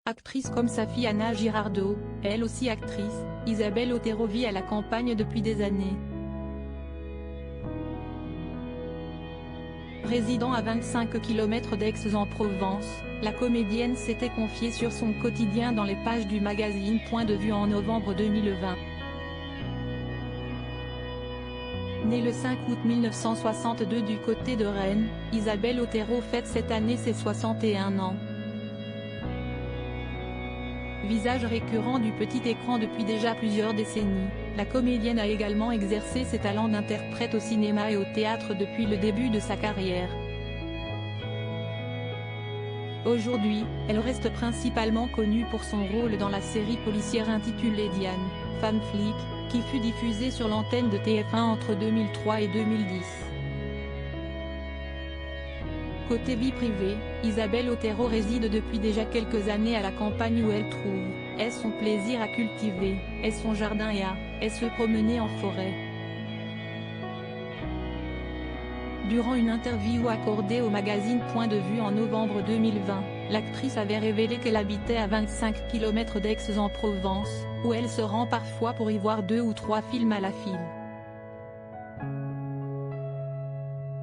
Actrice comme sa fille Anna Girardot, elle aussi actrice, Isabelle Otero vit à la campagne depuis des années. Résidant à 25 km d'Aix-en-Provence, la comédienne s'était confiée sur son quotidien dans les pages du magazine Point de Vue en novembre 2020. Née le 5 août 1962 du côté de Rennes, Isabelle Otero fête cette année ses 61 ans. Visage récurrent du petit écran depuis déjà plusieurs décennies, la comédienne a également exercé ses talents d'interprète au cinéma et au théâtre depuis le début de sa carrière. Aujourd'hui, elle reste principalement connue pour son rôle dans la série policière intitulée Diane, femme flic, qui fut diffusée sur l'antenne de TF1 entre 2003 et 2010. Côté vie privée, Isabelle Otero réside depuis déjà quelques années à la campagne où elle trouve, son plaisir à cultiver, son jardin et à se promener en forêt. Durant une interview accordée au magazine Point de Vue en novembre 2020, l'actrice avait révélé qu'elle habitait à 25 km d'Aix-en-Provence, où elle se rend parfois pour y voir 2 ou 3 films à la file.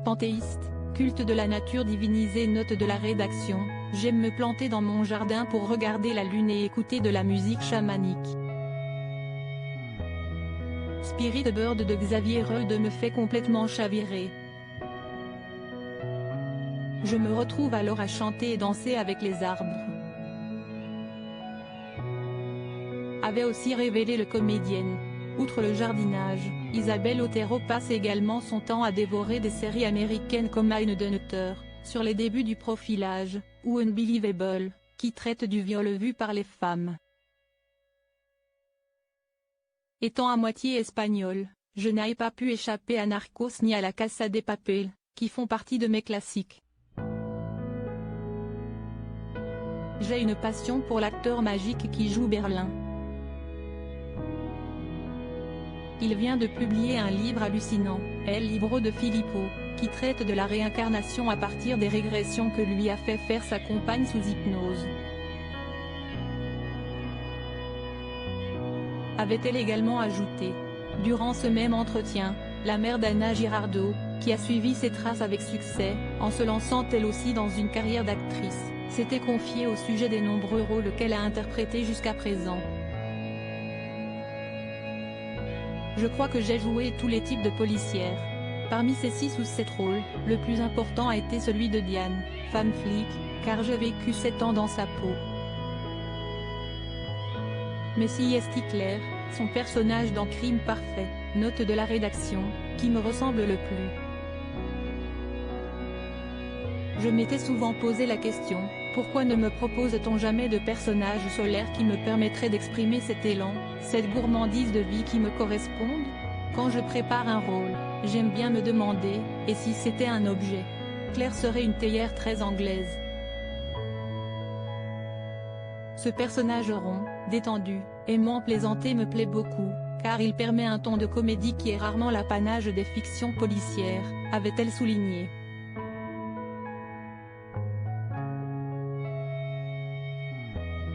Panthéiste, culte de la nature divinisée. Note de la rédaction, j'aime me planter dans mon jardin pour regarder la lune et écouter de la musique chamanique. Spirit Bird de Xavier Reude me fait complètement chavirer. Je me retrouve alors à chanter et danser avec les arbres. Avait aussi révélé le comédienne. Outre le jardinage, Isabelle Otero passe également son temps à dévorer des séries américaines comme Mindhunter, sur les débuts du profilage, ou Unbelievable, qui traite du viol vu par les femmes. Étant à moitié espagnole, je n'ai pas pu échapper à Narcos ni à La Casa de Papel, qui font partie de mes classiques. J'ai une passion pour l'acteur magique qui joue Berlin. Il vient de publier un livre hallucinant, El Libro de Filippo, qui traite de la réincarnation à partir des régressions que lui a fait faire sa compagne sous hypnose. Avait-elle également ajouté. Durant ce même entretien, la mère d'Anna Girardot, qui a suivi ses traces avec succès, en se lançant elle aussi dans une carrière d'actrice, s'était confiée au sujet des nombreux rôles qu'elle a interprétés jusqu'à présent. Je crois que j'ai joué tous les types de policières. Parmi ces 6 ou 7 rôles, le plus important a été celui de Diane, femme flic, car j'ai vécu 7 ans dans sa peau. Messi Stickler, son personnage dans Crime Parfait, note de la rédaction, qui me ressemble le plus. Je m'étais souvent posé la question, pourquoi ne me propose-t-on jamais de personnage solaire qui me permettrait d'exprimer cet élan, cette gourmandise de vie qui me correspondent? Quand je prépare un rôle, j'aime bien me demander, et si c'était un objet? Claire serait une théière très anglaise. Ce personnage rond, détendu, aimant plaisanter me plaît beaucoup, car il permet un ton de comédie qui est rarement l'apanage des fictions policières, avait-elle souligné.